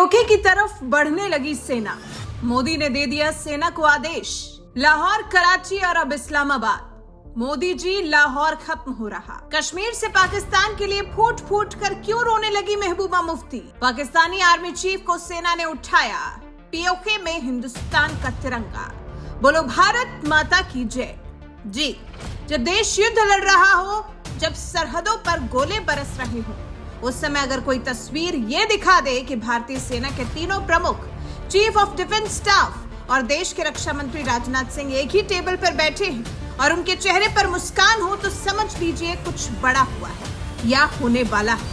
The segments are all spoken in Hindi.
पीओके की तरफ बढ़ने लगी सेना। मोदी ने दे दिया सेना को आदेश। लाहौर, कराची और अब इस्लामाबाद। मोदी जी, लाहौर खत्म हो रहा। कश्मीर से पाकिस्तान के लिए फूट फूट कर क्यों रोने लगी महबूबा मुफ्ती। पाकिस्तानी आर्मी चीफ को सेना ने उठाया। पीओके में हिंदुस्तान का तिरंगा। बोलो भारत माता की जय। जी, जब देश युद्ध लड़ रहा हो, जब सरहदों पर गोले बरस रहे हो, उस समय अगर कोई तस्वीर ये दिखा दे कि भारतीय सेना के तीनों प्रमुख, चीफ ऑफ डिफेंस स्टाफ और देश के रक्षा मंत्री राजनाथ सिंह एक ही टेबल पर बैठे हैं और उनके चेहरे पर मुस्कान हो, तो समझ लीजिए कुछ बड़ा हुआ है या होने वाला है।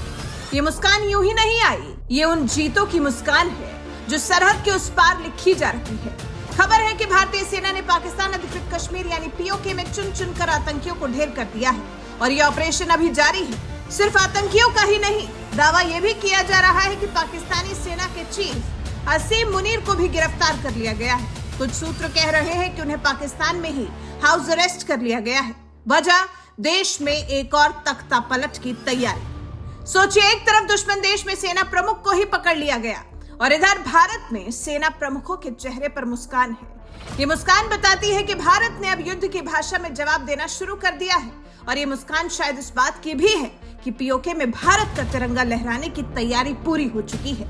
ये मुस्कान यूं ही नहीं आई, ये उन जीतों की मुस्कान है जो सरहद के उस पार लिखी जा रही है। खबर है कि भारतीय सेना ने पाकिस्तान अधिकृत कश्मीर यानी पीओके में चुन चुन कर आतंकियों को ढेर कर दिया है और ये ऑपरेशन अभी जारी है। सिर्फ आतंकियों का ही नहीं, दावा यह भी किया जा रहा है कि पाकिस्तानी सेना के चीफ असीम मुनीर को भी गिरफ्तार कर लिया गया है। कुछ सूत्र कह रहे हैं कि उन्हें पाकिस्तान में ही हाउस अरेस्ट कर लिया गया है। वजह, देश में एक और तख्ता पलट की तैयारी। सोचिए, एक तरफ दुश्मन देश में सेना प्रमुख को ही पकड़ लिया गया और इधर भारत में सेना प्रमुखों के चेहरे पर मुस्कान है। ये मुस्कान बताती है कि भारत ने अब युद्ध की भाषा में जवाब देना शुरू कर दिया है और ये मुस्कान शायद इस बात की भी है कि पीओके में भारत का तिरंगा लहराने की तैयारी पूरी हो चुकी है।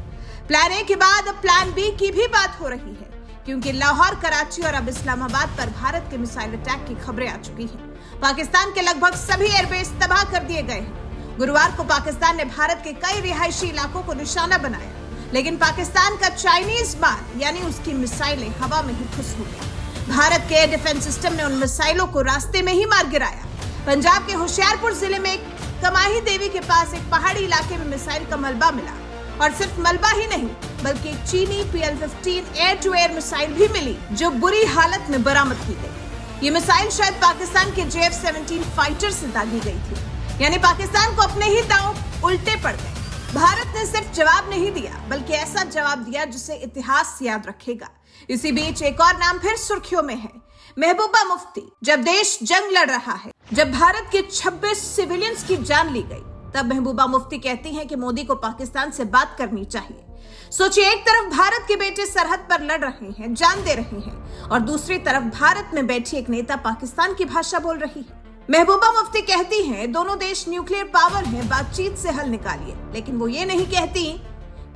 प्लान ए के बाद अब प्लान बी की भी बात हो रही है, क्योंकि लाहौर, कराची और अब इस्लामाबाद पर भारत के मिसाइल अटैक की खबरें आ चुकी हैं। पाकिस्तान के लगभग सभी एयरबेस तबाह कर दिए गए हैं। गुरुवार को पाकिस्तान ने भारत के कई रिहायशी इलाकों को निशाना बनाया, लेकिन पाकिस्तान का चाइनीज माल यानी उसकी मिसाइलें हवा में ही खुश हो गई। भारत के एयर डिफेंस सिस्टम ने उन मिसाइलों को रास्ते में ही मार गिराया। पंजाब के होशियारपुर जिले में कमाही देवी के पास एक पहाड़ी इलाके में मिसाइल का मलबा मिला और सिर्फ मलबा ही नहीं, बल्कि एक चीनी PL-15 air to air missile भी मिली जो बुरी हालत में बरामद की गई। ये मिसाइल शायद पाकिस्तान के JF-17 फाइटर से दागी गई थी, यानी पाकिस्तान को अपने ही दांव उल्टे पड़ गए। भारत ने सिर्फ जवाब नहीं दिया, बल्कि ऐसा जवाब दिया जिसे इतिहास याद रखेगा। इसी बीच एक और नाम फिर सुर्खियों में है, महबूबा मुफ्ती। जब देश जंग लड़ रहा है, जब भारत के 26 सिविलियंस की जान ली गई, तब महबूबा मुफ्ती कहती हैं कि मोदी को पाकिस्तान से बात करनी चाहिए। सोचिए, एक तरफ भारत के बेटे सरहद पर लड़ रहे हैं, जान दे रहे हैं, और दूसरी तरफ भारत में बैठी एक नेता पाकिस्तान की भाषा बोल रही है। महबूबा मुफ्ती कहती हैं, दोनों देश न्यूक्लियर पावर हैं, बातचीत से हल निकालिए। लेकिन वो ये नहीं कहती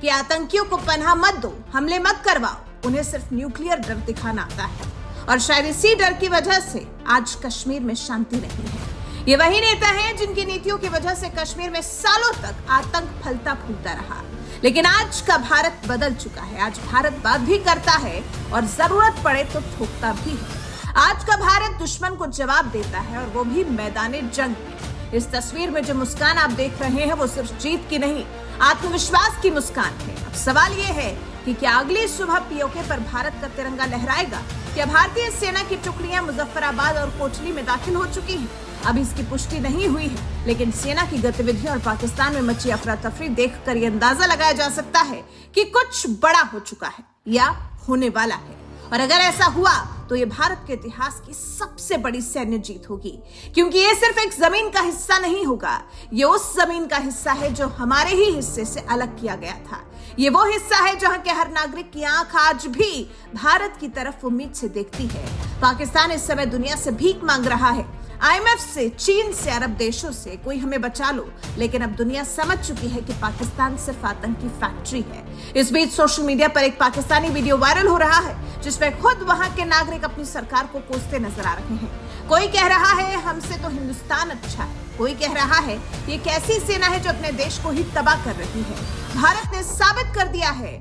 कि आतंकियों को पनाह मत दो, हमले मत करवाओ। उन्हें सिर्फ न्यूक्लियर डर दिखाना आता है और शायद इसी डर की वजह से आज कश्मीर में शांति नहीं है। ये वही नेता हैं जिनकी नीतियों की वजह से कश्मीर में सालों तक आतंक फलता फूलता रहा। लेकिन आज का भारत बदल चुका है। आज भारत बात भी करता है और जरूरत पड़े तो ठोकता भी है। आज का भारत दुश्मन को जवाब देता है और वो भी मैदाने जंग में। इस तस्वीर में जो मुस्कान आप देख रहे हैं, वो सिर्फ जीत की नहीं, आत्मविश्वास की मुस्कान है। अब सवाल ये है कि क्या अगली सुबह पीओके पर भारत का तिरंगा लहराएगा? क्या भारतीय सेना की टुकड़ियां मुजफ्फराबाद और कोटली में दाखिल हो चुकी हैं? अभी इसकी पुष्टि नहीं हुई है, लेकिन सेना की गतिविधियों और पाकिस्तान में मची अफरा तफरी देखकर यह अंदाजा लगाया जा सकता है कि कुछ बड़ा हो चुका है या होने वाला है। और अगर ऐसा हुआ तो ये भारत के इतिहास की सबसे बड़ी सैन्य जीत होगी, क्योंकि ये सिर्फ एक जमीन का हिस्सा नहीं होगा, ये उस जमीन का हिस्सा है जो हमारे ही हिस्से से अलग किया गया था। ये वो हिस्सा है जहां के हर नागरिक की आंख आज भी भारत की तरफ उम्मीद से देखती है। पाकिस्तान इस समय दुनिया से भीख मांग रहा है, IMF से, चीन से, अरब देशों से, कोई हमें बचा लो। लेकिन अब दुनिया समझ चुकी है कि पाकिस्तान सिर्फ आतंकी फैक्ट्री है। इस बीच सोशल मीडिया पर एक पाकिस्तानी वीडियो वायरल हो रहा है, जिसमें खुद वहां के नागरिक अपनी सरकार को कोसते नजर आ रहे हैं। कोई कह रहा है हमसे तो हिंदुस्तान अच्छा है, कोई कह रहा है ये कैसी सेना है जो अपने देश को ही तबाह कर रही है। भारत ने साबित कर दिया है,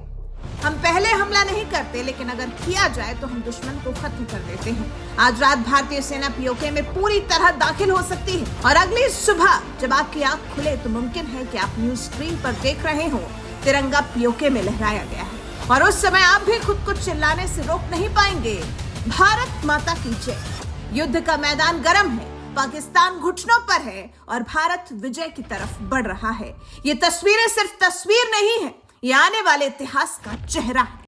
हम पहले हमला नहीं करते, लेकिन अगर किया जाए तो हम दुश्मन को खत्म कर देते हैं। आज रात भारतीय सेना पीओके में पूरी तरह दाखिल हो सकती है और अगली सुबह जब आपकी आंख खुले तो मुमकिन है कि आप न्यूज स्क्रीन पर देख रहे हो तिरंगा पीओके में लहराया गया है और उस समय आप भी खुद को चिल्लाने से रोक नहीं पाएंगे, भारत माता की जय। युद्ध का मैदान गर्म है, पाकिस्तान घुटनों पर है और भारत विजय की तरफ बढ़ रहा है। ये तस्वीरें सिर्फ तस्वीर नहीं है, ये आने वाले इतिहास का चेहरा है।